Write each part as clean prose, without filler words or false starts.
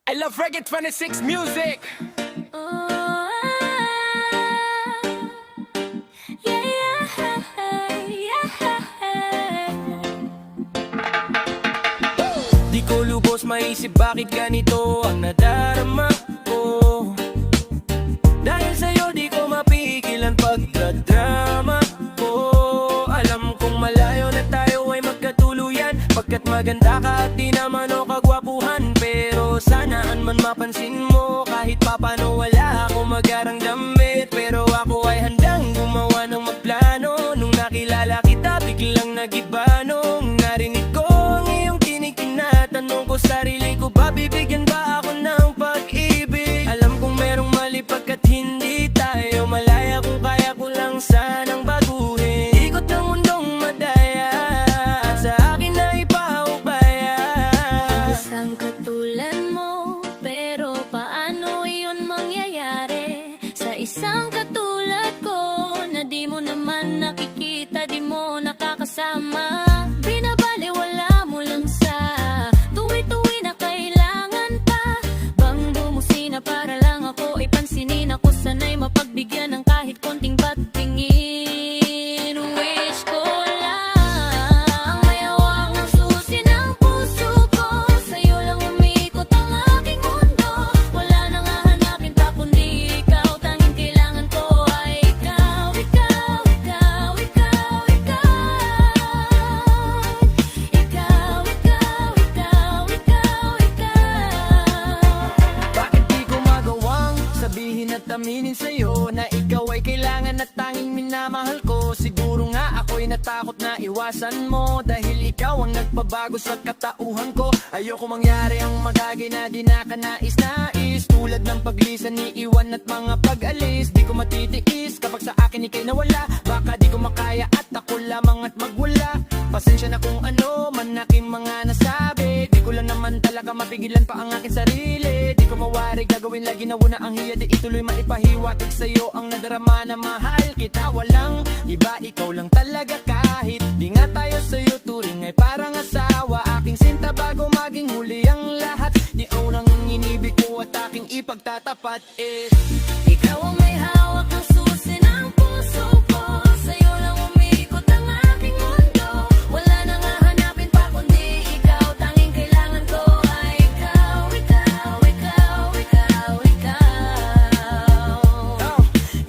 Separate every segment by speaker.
Speaker 1: I love Reggae 26 music.
Speaker 2: Oh,
Speaker 3: Di ko lubos maisip bakit ganito ang nadarama ko. Dahil sa'yo di ko mapigil ang pagkadrama ko. Alam kong malayo na tayo ay magkatuluyan, pagkat maganda ka at di naman o kagwapuhan. Pero sanaan man mapansin mo, kahit papano wala ako magarang damit. Pero ako ay handang gumawa ng magplano. Nung nakilala kita biglang nagiba. Nung narinig ko ang iyong tinig, tinatanong ko sarili ko, ba bibigyan ba ako ng pag-ibig? Alam kong merong mali pagkat hindi tayo malaya, kung kaya ko lang sanang baguhin. Ikot ng mundong madaya at sa akin na ipaubaya.
Speaker 2: isang katulad mo, pero paano yun mangyayari? Sa isang katulad ko, na di mo naman nakikita, di mo nakakasama. Binabaliwala mo lang sa tuwi-tuwi na kailangan pa bang bumusina para lang ako ipansinin. Ako sana'y mapagbigyan ng kahit konting patingin. Wish ko lang may hawak ng susi ng puso ko. Sa'yo lang umiikot ang aking mundo. Wala nang hahanapin pa kundi ikaw. Tanging kailangan ko ay ikaw, ikaw, ikaw, ikaw, ikaw. Ikaw, ikaw, ikaw, ikaw, ikaw.
Speaker 3: Bakit di ko magawang sabihin at aminin sa'yo na ikaw ay kailangan at tanging minamahal ko? Siguro nga ako'y natakot na iwasan mo, dahil ikaw ang nagpabago sa katauhan ko. Ayoko mangyari ang magagay na di nakanais-nais, tulad ng paglisan, iiwan at mga pag-alis. Di ko matitiis kapag sa akin ikay nawala. Baka di ko makaya at ako lamang at magwala. Pasensya na kung ano man aking mga nasabi. Di ko lang naman talaga mapigilan pa ang aking sarili. Di ko mawari gagawin lagi na una ang hiya. Di ituloy maipahiwatig sa'yo ang nadarama na mahal kita. Walang iba, ikaw lang talaga. Kahit di nga tayo sa'yo turing ay parang asawa. Aking sinta bago maging huli ang lahat. Di unang inibig ko at aking ipagtatapat.
Speaker 2: Ikaw ang may hawak ng susi ng puso ko. Sa'yo lang umiikot ang aking mundo. Wala nang hahanapin pa kundi ikaw. Tanging kailangan ko ay ikaw, ikaw, ikaw, ikaw, ikaw.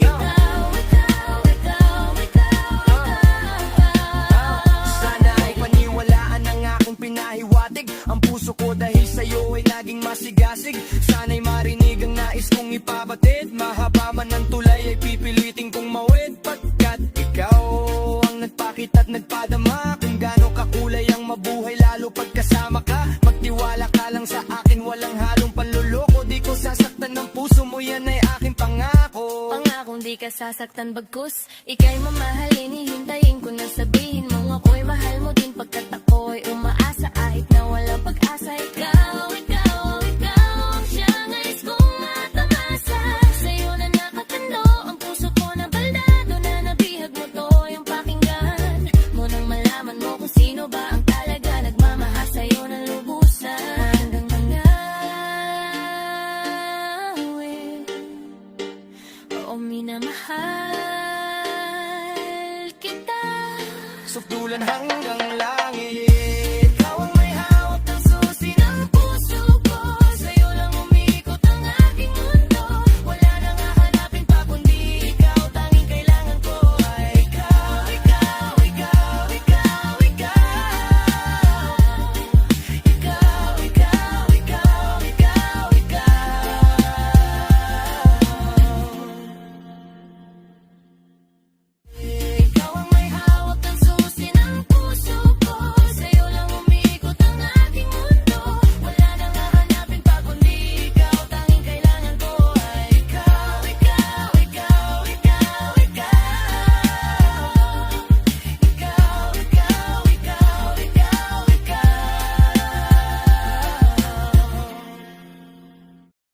Speaker 2: Ikaw, ikaw, ikaw, ikaw, ikaw.
Speaker 3: Sana ay paniwalaan ang aking pinahiwatig. Ang puso ko dahil sa'yo ay laging masigasig. Sana'y marinig ang nais kong ipabatid. Mahaba man ang tulay ay pipilitin kong mawid, pagkat ikaw ang nagpakit at nagpadama kung gaano kakulay ang mabuhay, lalo pagkasama ka. Magtiwala ka lang sa akin, walang halong panluloko. Di ko sasaktan ng puso mo, yan ay aking pangako.
Speaker 2: Pangakong di ka sasaktan bagkus ika'y mamahalin. Hihintayin ko na sabihin mong ako'y mahal mo din, pagkat ako'y umaasa kahit na walang pag-asa. Ikaw, ikaw, ikaw ang siyang nais kong matamasa. Sa'yo na nakatando ang puso ko na baldado, na nabihag mo to yung pakinggan mo nang malaman mo kung sino ba ang talaga nagmamahal sa'yo ng lubusan. Hanggang tanawin, oo, minamahal kita.
Speaker 3: Sukdulan hanggang